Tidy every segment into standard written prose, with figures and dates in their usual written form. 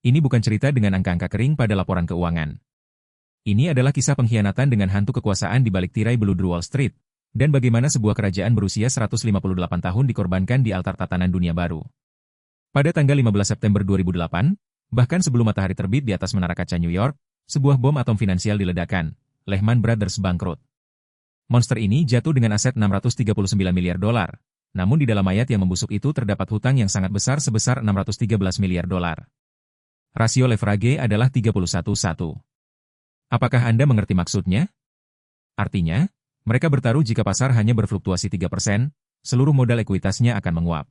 Ini bukan cerita dengan angka-angka kering pada laporan keuangan. Ini adalah kisah pengkhianatan dengan hantu kekuasaan di balik tirai beludru Wall Street, dan bagaimana sebuah kerajaan berusia 158 tahun dikorbankan di altar tatanan dunia baru. Pada tanggal 15 September 2008, bahkan sebelum matahari terbit di atas menara kaca New York, sebuah bom atom finansial diledakkan. Lehman Brothers bangkrut. Monster ini jatuh dengan aset 639 miliar dolar. Namun di dalam mayat yang membusuk itu terdapat hutang yang sangat besar sebesar 613 miliar dolar. Rasio leverage adalah 31:1. Apakah Anda mengerti maksudnya? Artinya, mereka bertaruh jika pasar hanya berfluktuasi 3%, seluruh modal ekuitasnya akan menguap.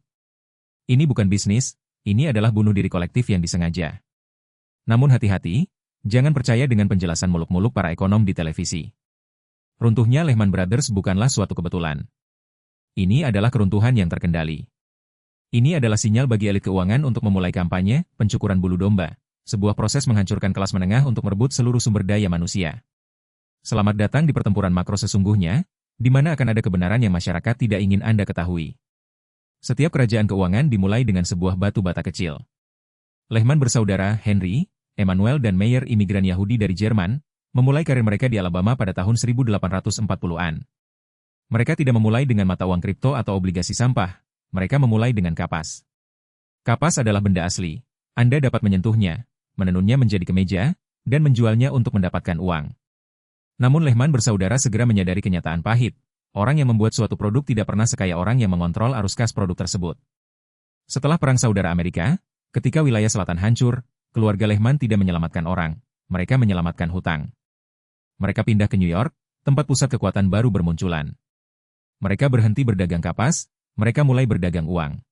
Ini bukan bisnis, ini adalah bunuh diri kolektif yang disengaja. Namun hati-hati, jangan percaya dengan penjelasan muluk-muluk para ekonom di televisi. Runtuhnya Lehman Brothers bukanlah suatu kebetulan. Ini adalah keruntuhan yang terkendali. Ini adalah sinyal bagi elit keuangan untuk memulai kampanye, pencukuran bulu domba, sebuah proses menghancurkan kelas menengah untuk merebut seluruh sumber daya manusia. Selamat datang di pertempuran makro sesungguhnya, di mana akan ada kebenaran yang masyarakat tidak ingin Anda ketahui. Setiap kerajaan keuangan dimulai dengan sebuah batu bata kecil. Lehman bersaudara, Henry, Emanuel dan Meyer imigran Yahudi dari Jerman, memulai karir mereka di Alabama pada tahun 1840-an. Mereka tidak memulai dengan mata uang kripto atau obligasi sampah, mereka memulai dengan kapas. Kapas adalah benda asli. Anda dapat menyentuhnya, menenunnya menjadi kemeja, dan menjualnya untuk mendapatkan uang. Namun Lehman bersaudara segera menyadari kenyataan pahit. Orang yang membuat suatu produk tidak pernah sekaya orang yang mengontrol arus kas produk tersebut. Setelah Perang Saudara Amerika, ketika wilayah selatan hancur, keluarga Lehman tidak menyelamatkan orang, mereka menyelamatkan hutang. Mereka pindah ke New York, tempat pusat kekuatan baru bermunculan. Mereka berhenti berdagang kapas, mereka mulai berdagang uang.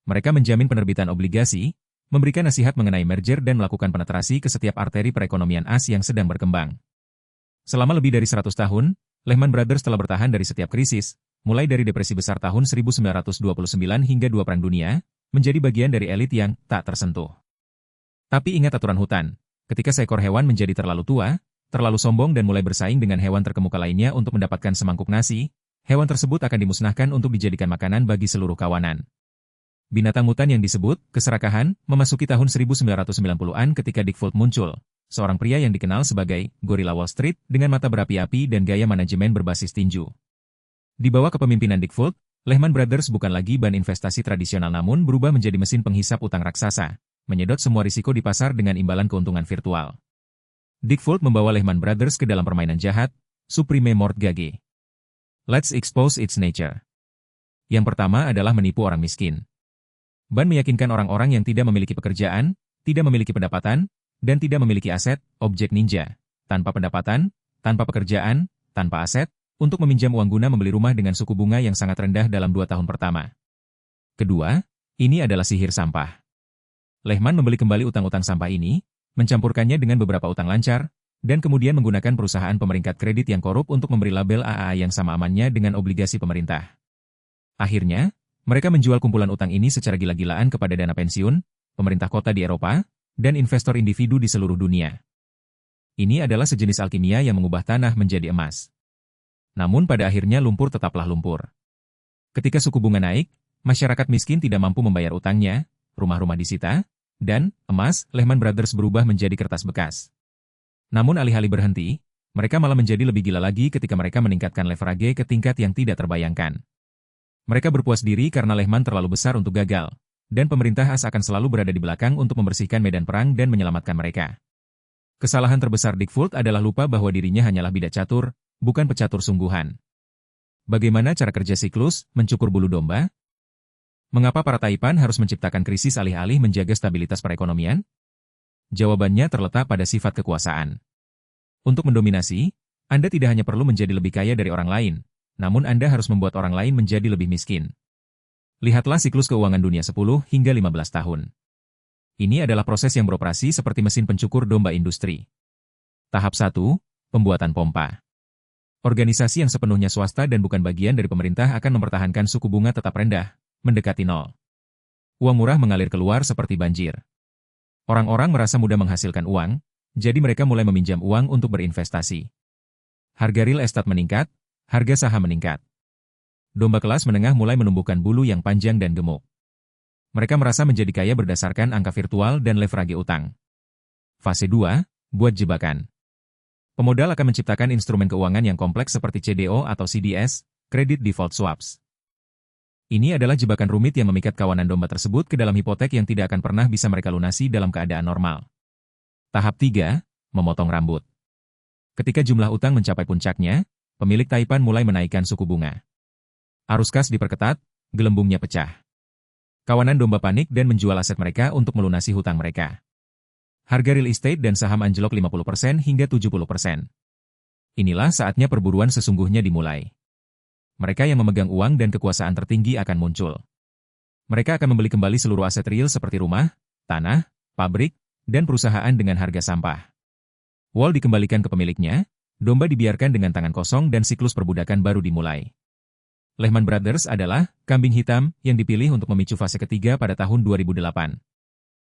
Mereka menjamin penerbitan obligasi, memberikan nasihat mengenai merger dan melakukan penetrasi ke setiap arteri perekonomian AS yang sedang berkembang. Selama lebih dari 100 tahun, Lehman Brothers telah bertahan dari setiap krisis, mulai dari depresi besar tahun 1929 hingga Dua Perang Dunia, menjadi bagian dari elit yang tak tersentuh. Tapi ingat aturan hutan, ketika seekor hewan menjadi terlalu tua, terlalu sombong dan mulai bersaing dengan hewan terkemuka lainnya untuk mendapatkan semangkuk nasi, hewan tersebut akan dimusnahkan untuk dijadikan makanan bagi seluruh kawanan. Binatang hutan yang disebut keserakahan memasuki tahun 1990-an ketika Dick Fuld muncul, seorang pria yang dikenal sebagai gorila Wall Street dengan mata berapi-api dan gaya manajemen berbasis tinju. Di bawah kepemimpinan Dick Fuld, Lehman Brothers bukan lagi bank investasi tradisional namun berubah menjadi mesin penghisap utang raksasa, menyedot semua risiko di pasar dengan imbalan keuntungan virtual. Dick Fuld membawa Lehman Brothers ke dalam permainan jahat, Supreme Mortgage. Let's expose its nature. Yang pertama adalah menipu orang miskin. Bank meyakinkan orang-orang yang tidak memiliki pekerjaan, tidak memiliki pendapatan, dan tidak memiliki aset, objek ninja, tanpa pendapatan, tanpa pekerjaan, tanpa aset, untuk meminjam uang guna membeli rumah dengan suku bunga yang sangat rendah dalam 2 tahun pertama. Kedua, ini adalah sihir sampah. Lehman membeli kembali utang-utang sampah ini, mencampurkannya dengan beberapa utang lancar, dan kemudian menggunakan perusahaan pemeringkat kredit yang korup untuk memberi label AAA yang sama amannya dengan obligasi pemerintah. Akhirnya, mereka menjual kumpulan utang ini secara gila-gilaan kepada dana pensiun, pemerintah kota di Eropa, dan investor individu di seluruh dunia. Ini adalah sejenis alkimia yang mengubah tanah menjadi emas. Namun pada akhirnya lumpur tetaplah lumpur. Ketika suku bunga naik, masyarakat miskin tidak mampu membayar utangnya, rumah-rumah disita, dan emas, Lehman Brothers berubah menjadi kertas bekas. Namun alih-alih berhenti, mereka malah menjadi lebih gila lagi ketika mereka meningkatkan leverage ke tingkat yang tidak terbayangkan. Mereka berpuas diri karena Lehman terlalu besar untuk gagal, dan pemerintah AS akan selalu berada di belakang untuk membersihkan medan perang dan menyelamatkan mereka. Kesalahan terbesar Dick Fuld adalah lupa bahwa dirinya hanyalah bidak catur, bukan pecatur sungguhan. Bagaimana cara kerja siklus, mencukur bulu domba? Mengapa para taipan harus menciptakan krisis alih-alih menjaga stabilitas perekonomian? Jawabannya terletak pada sifat kekuasaan. Untuk mendominasi, Anda tidak hanya perlu menjadi lebih kaya dari orang lain, namun Anda harus membuat orang lain menjadi lebih miskin. Lihatlah siklus keuangan dunia 10 hingga 15 tahun. Ini adalah proses yang beroperasi seperti mesin pencukur domba industri. Tahap 1, pembuatan pompa. Organisasi yang sepenuhnya swasta dan bukan bagian dari pemerintah akan mempertahankan suku bunga tetap rendah, mendekati nol. Uang murah mengalir keluar seperti banjir. Orang-orang merasa mudah menghasilkan uang, jadi mereka mulai meminjam uang untuk berinvestasi. Harga real estate meningkat, harga saham meningkat. Domba kelas menengah mulai menumbuhkan bulu yang panjang dan gemuk. Mereka merasa menjadi kaya berdasarkan angka virtual dan leverage utang. Fase 2, buat jebakan. Pemodal akan menciptakan instrumen keuangan yang kompleks seperti CDO atau CDS, Credit Default Swaps. Ini adalah jebakan rumit yang memikat kawanan domba tersebut ke dalam hipotek yang tidak akan pernah bisa mereka lunasi dalam keadaan normal. Tahap 3, memotong rambut. Ketika jumlah utang mencapai puncaknya, pemilik Taipan mulai menaikkan suku bunga. Arus kas diperketat, gelembungnya pecah. Kawanan domba panik dan menjual aset mereka untuk melunasi hutang mereka. Harga real estate dan saham anjlok 50% hingga 70%. Inilah saatnya perburuan sesungguhnya dimulai. Mereka yang memegang uang dan kekuasaan tertinggi akan muncul. Mereka akan membeli kembali seluruh aset real seperti rumah, tanah, pabrik, dan perusahaan dengan harga sampah. Wall dikembalikan ke pemiliknya, domba dibiarkan dengan tangan kosong dan siklus perbudakan baru dimulai. Lehman Brothers adalah kambing hitam yang dipilih untuk memicu fase ketiga pada tahun 2008.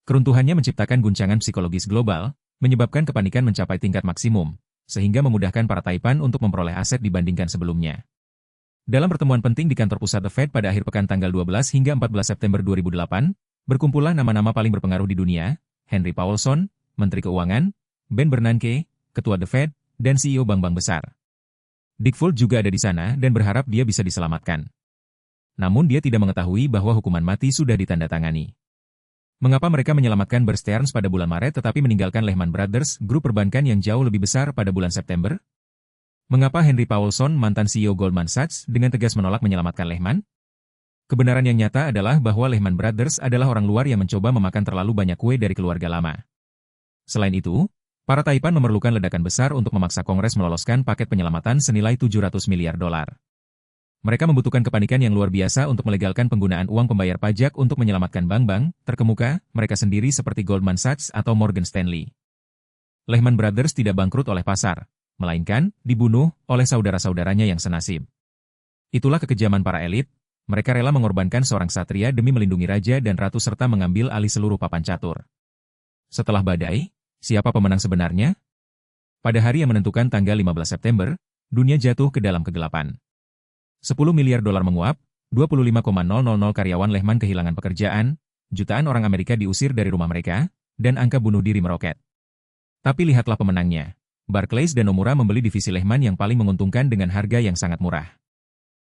Keruntuhannya menciptakan guncangan psikologis global, menyebabkan kepanikan mencapai tingkat maksimum, sehingga memudahkan para Taipan untuk memperoleh aset dibandingkan sebelumnya. Dalam pertemuan penting di kantor pusat The Fed pada akhir pekan tanggal 12 hingga 14 September 2008, berkumpullah nama-nama paling berpengaruh di dunia, Henry Paulson, Menteri Keuangan, Ben Bernanke, Ketua The Fed, dan CEO bank-bank besar. Dick Fuld juga ada di sana dan berharap dia bisa diselamatkan. Namun dia tidak mengetahui bahwa hukuman mati sudah ditandatangani. Mengapa mereka menyelamatkan Bear Stearns pada bulan Maret tetapi meninggalkan Lehman Brothers, grup perbankan yang jauh lebih besar pada bulan September? Mengapa Henry Paulson, mantan CEO Goldman Sachs, dengan tegas menolak menyelamatkan Lehman? Kebenaran yang nyata adalah bahwa Lehman Brothers adalah orang luar yang mencoba memakan terlalu banyak kue dari keluarga lama. Selain itu, para Taipan memerlukan ledakan besar untuk memaksa Kongres meloloskan paket penyelamatan senilai 700 miliar dolar. Mereka membutuhkan kepanikan yang luar biasa untuk melegalkan penggunaan uang pembayar pajak untuk menyelamatkan bank-bank terkemuka, mereka sendiri seperti Goldman Sachs atau Morgan Stanley. Lehman Brothers tidak bangkrut oleh pasar, melainkan dibunuh oleh saudara-saudaranya yang senasib. Itulah kekejaman para elit, mereka rela mengorbankan seorang satria demi melindungi raja dan ratu serta mengambil alih seluruh papan catur. Setelah badai, siapa pemenang sebenarnya? Pada hari yang menentukan tanggal 15 September, dunia jatuh ke dalam kegelapan. 10 miliar dolar menguap, 25,000 karyawan Lehman kehilangan pekerjaan, jutaan orang Amerika diusir dari rumah mereka, dan angka bunuh diri meroket. Tapi lihatlah pemenangnya. Barclays dan Nomura membeli divisi Lehman yang paling menguntungkan dengan harga yang sangat murah.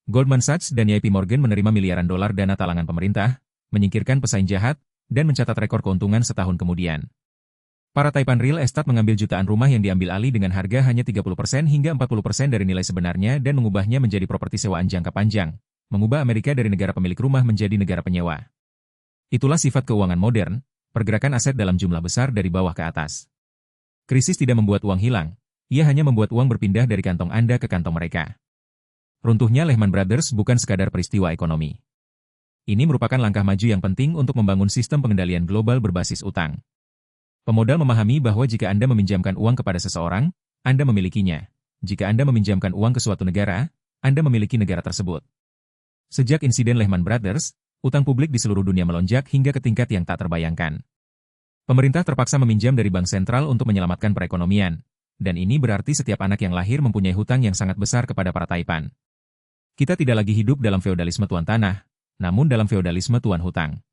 Goldman Sachs dan JP Morgan menerima miliaran dolar dana talangan pemerintah, menyingkirkan pesaing jahat, dan mencatat rekor keuntungan setahun kemudian. Para Taipan Real Estate mengambil jutaan rumah yang diambil alih dengan harga hanya 30% hingga 40% dari nilai sebenarnya dan mengubahnya menjadi properti sewaan jangka panjang, mengubah Amerika dari negara pemilik rumah menjadi negara penyewa. Itulah sifat keuangan modern, pergerakan aset dalam jumlah besar dari bawah ke atas. Krisis tidak membuat uang hilang, ia hanya membuat uang berpindah dari kantong Anda ke kantong mereka. Runtuhnya Lehman Brothers bukan sekadar peristiwa ekonomi. Ini merupakan langkah maju yang penting untuk membangun sistem pengendalian global berbasis utang. Pemodal memahami bahwa jika Anda meminjamkan uang kepada seseorang, Anda memilikinya. Jika Anda meminjamkan uang ke suatu negara, Anda memiliki negara tersebut. Sejak insiden Lehman Brothers, utang publik di seluruh dunia melonjak hingga ke tingkat yang tak terbayangkan. Pemerintah terpaksa meminjam dari bank sentral untuk menyelamatkan perekonomian, dan ini berarti setiap anak yang lahir mempunyai hutang yang sangat besar kepada para Taipan. Kita tidak lagi hidup dalam feodalisme tuan tanah, namun dalam feodalisme tuan hutang.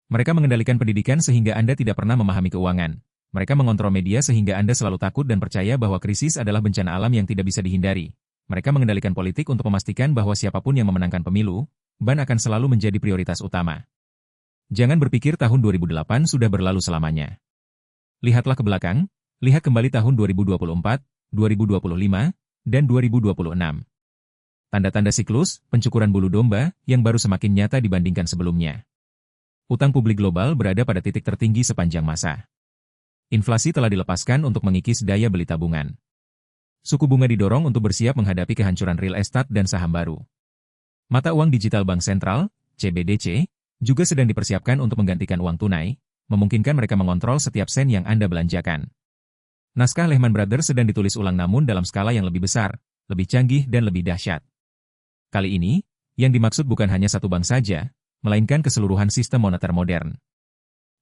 Mereka mengendalikan pendidikan sehingga Anda tidak pernah memahami keuangan. Mereka mengontrol media sehingga Anda selalu takut dan percaya bahwa krisis adalah bencana alam yang tidak bisa dihindari. Mereka mengendalikan politik untuk memastikan bahwa siapapun yang memenangkan pemilu, ban akan selalu menjadi prioritas utama. Jangan berpikir tahun 2008 sudah berlalu selamanya. Lihatlah ke belakang, lihat kembali tahun 2024, 2025, dan 2026. Tanda-tanda siklus, pencukuran bulu domba, yang baru semakin nyata dibandingkan sebelumnya. Utang publik global berada pada titik tertinggi sepanjang masa. Inflasi telah dilepaskan untuk mengikis daya beli tabungan. Suku bunga didorong untuk bersiap menghadapi kehancuran real estate dan saham baru. Mata uang digital bank sentral, CBDC, juga sedang dipersiapkan untuk menggantikan uang tunai, memungkinkan mereka mengontrol setiap sen yang Anda belanjakan. Naskah Lehman Brothers sedang ditulis ulang namun dalam skala yang lebih besar, lebih canggih dan lebih dahsyat. Kali ini, yang dimaksud bukan hanya satu bank saja, melainkan keseluruhan sistem moneter modern.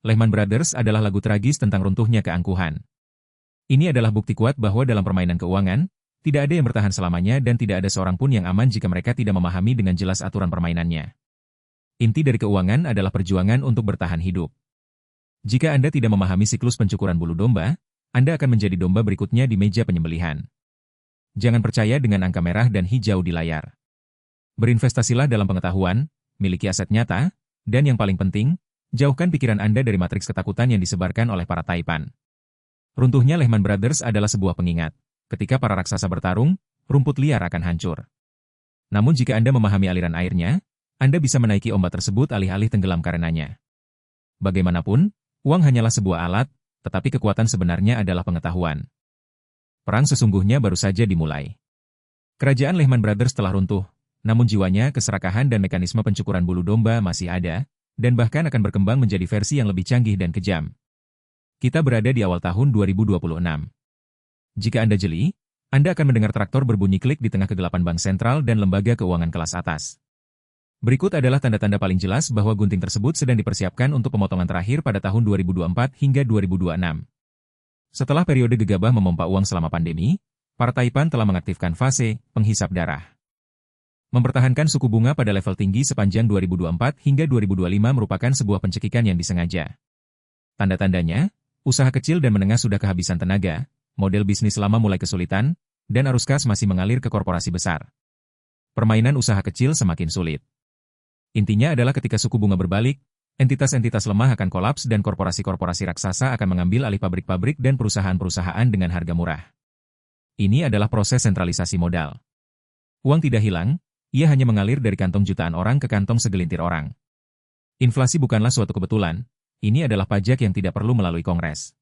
Lehman Brothers adalah lagu tragis tentang runtuhnya keangkuhan. Ini adalah bukti kuat bahwa dalam permainan keuangan, tidak ada yang bertahan selamanya dan tidak ada seorang pun yang aman jika mereka tidak memahami dengan jelas aturan permainannya. Inti dari keuangan adalah perjuangan untuk bertahan hidup. Jika Anda tidak memahami siklus pencukuran bulu domba, Anda akan menjadi domba berikutnya di meja penyembelihan. Jangan percaya dengan angka merah dan hijau di layar. Berinvestasilah dalam pengetahuan, miliki aset nyata, dan yang paling penting, jauhkan pikiran Anda dari matriks ketakutan yang disebarkan oleh para taipan. Runtuhnya Lehman Brothers adalah sebuah pengingat. Ketika para raksasa bertarung, rumput liar akan hancur. Namun jika Anda memahami aliran airnya, Anda bisa menaiki ombak tersebut alih-alih tenggelam karenanya. Bagaimanapun, uang hanyalah sebuah alat, tetapi kekuatan sebenarnya adalah pengetahuan. Perang sesungguhnya baru saja dimulai. Kerajaan Lehman Brothers telah runtuh, namun jiwanya, keserakahan dan mekanisme pencukuran bulu domba masih ada, dan bahkan akan berkembang menjadi versi yang lebih canggih dan kejam. Kita berada di awal tahun 2026. Jika Anda jeli, Anda akan mendengar traktor berbunyi klik di tengah kegelapan bank sentral dan lembaga keuangan kelas atas. Berikut adalah tanda-tanda paling jelas bahwa gunting tersebut sedang dipersiapkan untuk pemotongan terakhir pada tahun 2024 hingga 2026. Setelah periode gegabah memompa uang selama pandemi, para taipan telah mengaktifkan fase penghisap darah. Mempertahankan suku bunga pada level tinggi sepanjang 2024 hingga 2025 merupakan sebuah pencekikan yang disengaja. Tanda-tandanya, usaha kecil dan menengah sudah kehabisan tenaga, model bisnis lama mulai kesulitan, dan arus kas masih mengalir ke korporasi besar. Permainan usaha kecil semakin sulit. Intinya adalah ketika suku bunga berbalik, entitas-entitas lemah akan kolaps dan korporasi-korporasi raksasa akan mengambil alih pabrik-pabrik dan perusahaan-perusahaan dengan harga murah. Ini adalah proses sentralisasi modal. Uang tidak hilang, ia hanya mengalir dari kantong jutaan orang ke kantong segelintir orang. Inflasi bukanlah suatu kebetulan, ini adalah pajak yang tidak perlu melalui Kongres.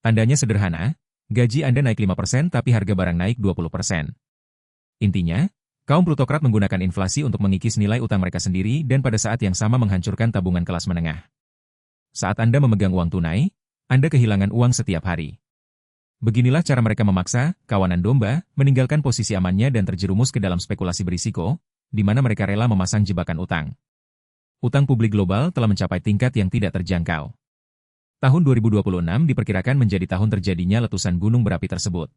Tandanya sederhana, gaji Anda naik 5% tapi harga barang naik 20%. Intinya, kaum plutokrat menggunakan inflasi untuk mengikis nilai utang mereka sendiri dan pada saat yang sama menghancurkan tabungan kelas menengah. Saat Anda memegang uang tunai, Anda kehilangan uang setiap hari. Beginilah cara mereka memaksa kawanan domba meninggalkan posisi amannya dan terjerumus ke dalam spekulasi berisiko, di mana mereka rela memasang jebakan utang. Utang publik global telah mencapai tingkat yang tidak terjangkau. Tahun 2026 diperkirakan menjadi tahun terjadinya letusan gunung berapi tersebut.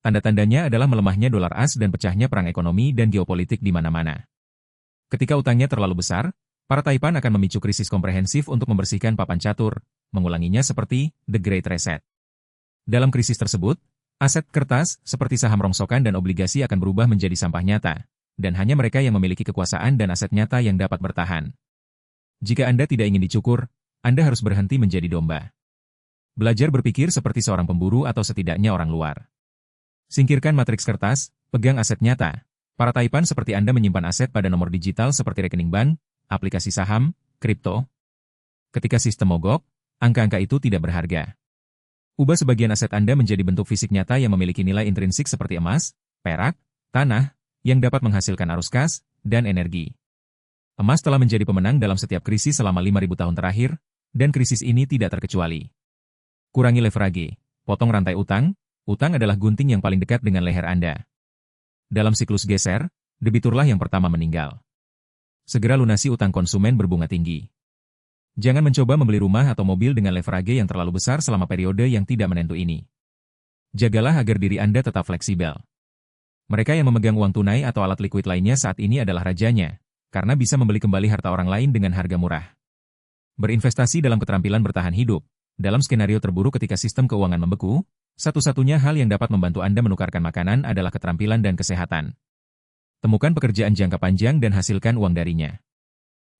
Tanda-tandanya adalah melemahnya dolar AS dan pecahnya perang ekonomi dan geopolitik di mana-mana. Ketika utangnya terlalu besar, para taipan akan memicu krisis komprehensif untuk membersihkan papan catur, mengulanginya seperti The Great Reset. Dalam krisis tersebut, aset kertas seperti saham rongsokan dan obligasi akan berubah menjadi sampah nyata, dan hanya mereka yang memiliki kekuasaan dan aset nyata yang dapat bertahan. Jika Anda tidak ingin dicukur, Anda harus berhenti menjadi domba. Belajar berpikir seperti seorang pemburu atau setidaknya orang luar. Singkirkan matriks kertas, pegang aset nyata. Para taipan seperti Anda menyimpan aset pada nomor digital seperti rekening bank, aplikasi saham, kripto. Ketika sistem mogok, angka-angka itu tidak berharga. Ubah sebagian aset Anda menjadi bentuk fisik nyata yang memiliki nilai intrinsik seperti emas, perak, tanah, yang dapat menghasilkan arus kas, dan energi. Emas telah menjadi pemenang dalam setiap krisis selama 5.000 tahun terakhir, dan krisis ini tidak terkecuali. Kurangi leverage, potong rantai utang. Utang adalah gunting yang paling dekat dengan leher Anda. Dalam siklus geser, debiturlah yang pertama meninggal. Segera lunasi utang konsumen berbunga tinggi. Jangan mencoba membeli rumah atau mobil dengan leverage yang terlalu besar selama periode yang tidak menentu ini. Jagalah agar diri Anda tetap fleksibel. Mereka yang memegang uang tunai atau alat likuid lainnya saat ini adalah rajanya, karena bisa membeli kembali harta orang lain dengan harga murah. Berinvestasi dalam keterampilan bertahan hidup. Dalam skenario terburuk ketika sistem keuangan membeku, satu-satunya hal yang dapat membantu Anda menukarkan makanan adalah keterampilan dan kesehatan. Temukan pekerjaan jangka panjang dan hasilkan uang darinya.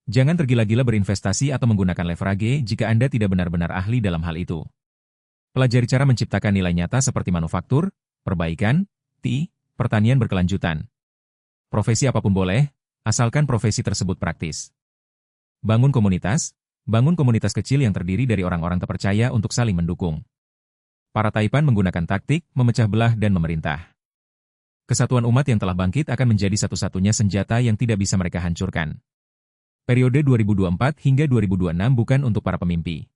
Jangan tergila-gila berinvestasi atau menggunakan leverage jika Anda tidak benar-benar ahli dalam hal itu. Pelajari cara menciptakan nilai nyata seperti manufaktur, perbaikan, pertanian berkelanjutan. Profesi apapun boleh, asalkan profesi tersebut praktis. Bangun komunitas kecil yang terdiri dari orang-orang terpercaya untuk saling mendukung. Para taipan menggunakan taktik, memecah belah dan memerintah. Kesatuan umat yang telah bangkit akan menjadi satu-satunya senjata yang tidak bisa mereka hancurkan. Periode 2024 hingga 2026 bukan untuk para pemimpi.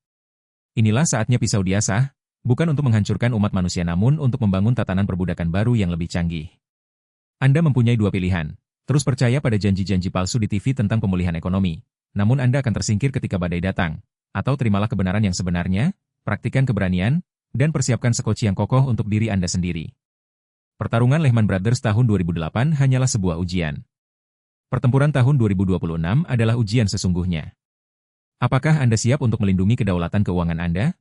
Inilah saatnya pisau diasah, bukan untuk menghancurkan umat manusia namun untuk membangun tatanan perbudakan baru yang lebih canggih. Anda mempunyai dua pilihan, terus percaya pada janji-janji palsu di TV tentang pemulihan ekonomi, namun Anda akan tersingkir ketika badai datang, atau terimalah kebenaran yang sebenarnya, praktikan keberanian, dan persiapkan sekoci yang kokoh untuk diri Anda sendiri. Pertarungan Lehman Brothers tahun 2008 hanyalah sebuah ujian. Pertempuran tahun 2026 adalah ujian sesungguhnya. Apakah Anda siap untuk melindungi kedaulatan keuangan Anda?